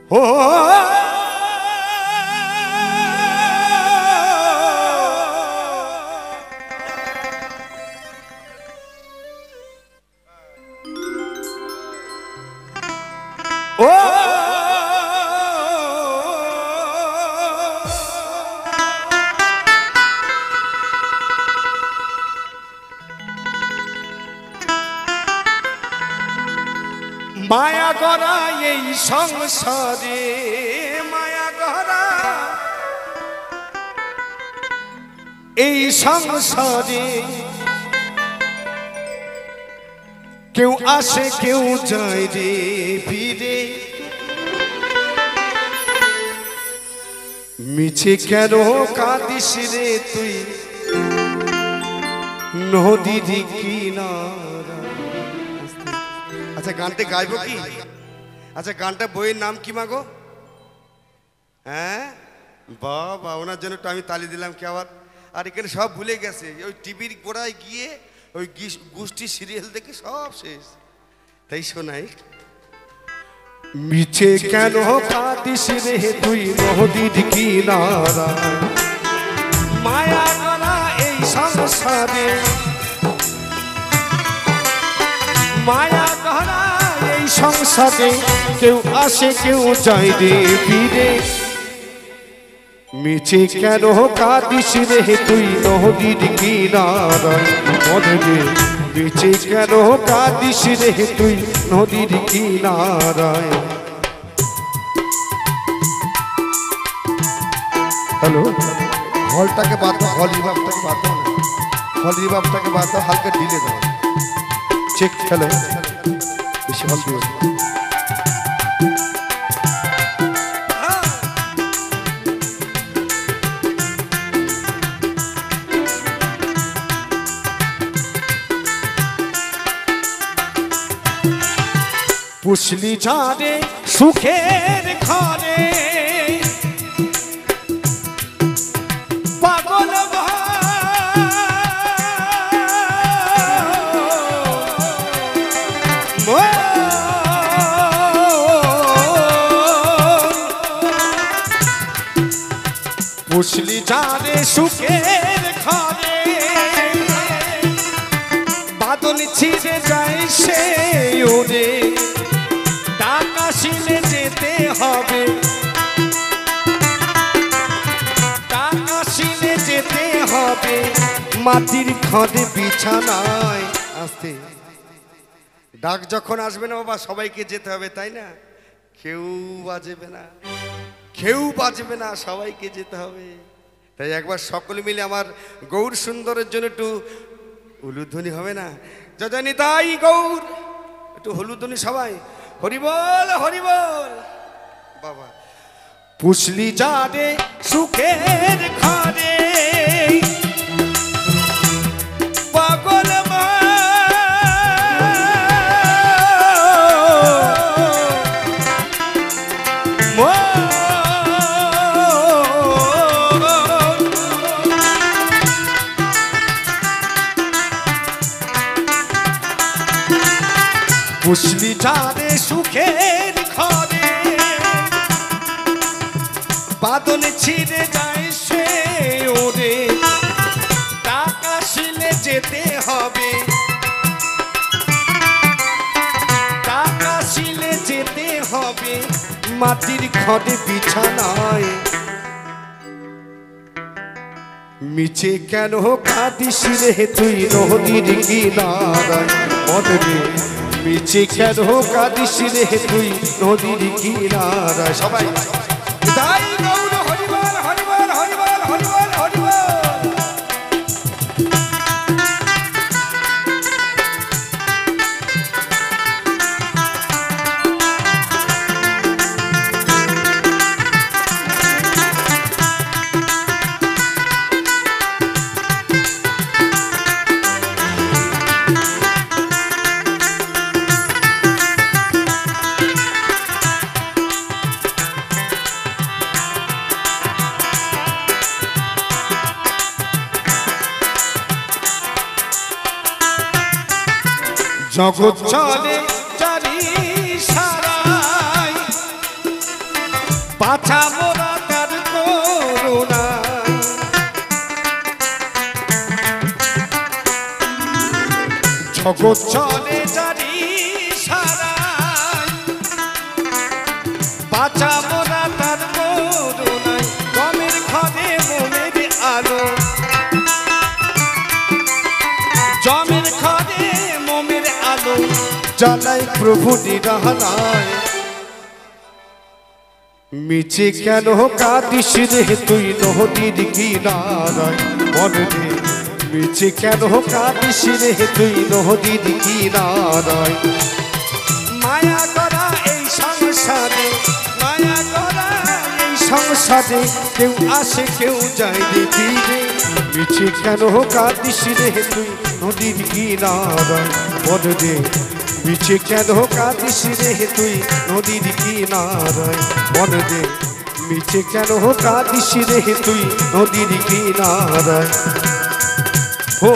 ও মায়া গড়া এই সংসারে মায়া গড়া এই সংসারে কেউ আসে কেউ যায় রে ফিরে মিছে কেন কাঁদিস রে তুই নদীর কিনারা। আচ্ছা গানটা গাইবো কি? আচ্ছা গানটা বইয়ের নাম কি মাগো? হ্যাঁ বাবা ওনার জন্য তো আমি তালি দিলাম কি আবার। আর এখানে সব ভুলে গেছে ওই টিভির গোড়ায় গিয়ে ওই গোষ্ঠী সিরিয়াল দেখে সব শেষ। তাই শোনাই মিছে কেন কাঁদিস রে তুই নদীর কিনারা মায়া গড়া এই সংসারে মায়া গড়া এই সংসারে কেউ আসে কেউ যায় রে ফিরে মিছে কেন কাঁদিস রে তুই নদীর কিনারায় মধুরে মিছে কেন কাঁদিস রে তুই নদীর কিনারায়। হ্যালো হলটাকে বাদ দাও, হল রিভাবটাকে বাদ দাও, হল রিভাবটাকে বাদ দাও, হালকা ডিলে দাও। চেক খেলে বেশি হল দিও পুষলি ঝাড়ে সুখের ঘরে পাগল পুষলি ঝাড়ে সুখের ঘরে বাদল ছিঁড়ে যায় সে ওরে টাকা শিলে যেতে হবে টাকা শিলে যেতে হবে মাটির খড়ে বিছানায়। আসতে ডাক যখন আসবে না বাবা সবাইকে যেতে হবে তাই না? কেউ বাজবে না কেউ বাজবে না সবাইকে যেতে হবে। তাই একবার সকলে মিলে আমার গৌর সুন্দরের জন্য একটু উলুধ্বনি হবে না? যজনী তাই গৌর একটু হলুধ্বনি সবাই হরিবল হরিবল। বাবা পুষলি যারে সুখের ঘরে পাগল পুষলি যারে সুখের ঘরে বাদল ছিঁড়ে যায় সে ওরে টাকা শিলে যেতে হবে টাকা শিলে যেতে হবে মাটির ঘরে বিছানায়। মিছে কেন কাঁদিস রে তুই নদীর কিনারায় মধুরে মিছে কেন কাঁদিস রে তুই নদীর কিনারায়। সবাই তাই গৌর হরিবল হরিবল হরিবল হরিবল হরিবল। জগৎ চলে চারি সারাই বাঁচা মোরা তার করুণা জগৎ চলে জানি সারা বাঁচা মোরা তার করুণায় গমের ঘরে মোমের আলো জমের ঘরে মোমের আলো জ্বালাই প্রভু নিরালায় মিছে কেন কাঁদিস রে তুই নদীর কিনারায় মনে মিছে কেন কাঁদিস রে তুই নদীর কিনারায় মায়া করা এই সংসারে মায়া করা এই সংসারে কেউ আসে কেউ যায় রে ফিরে মিছে কেন কাঁদিস রে তুই নদীর কিনারায় মনে মিছে কেন কাঁদিস রে তুই নদীর কিনারায় মনে দে মিছে কেন কাঁদিস রে তুই নদীর কিনারায় ও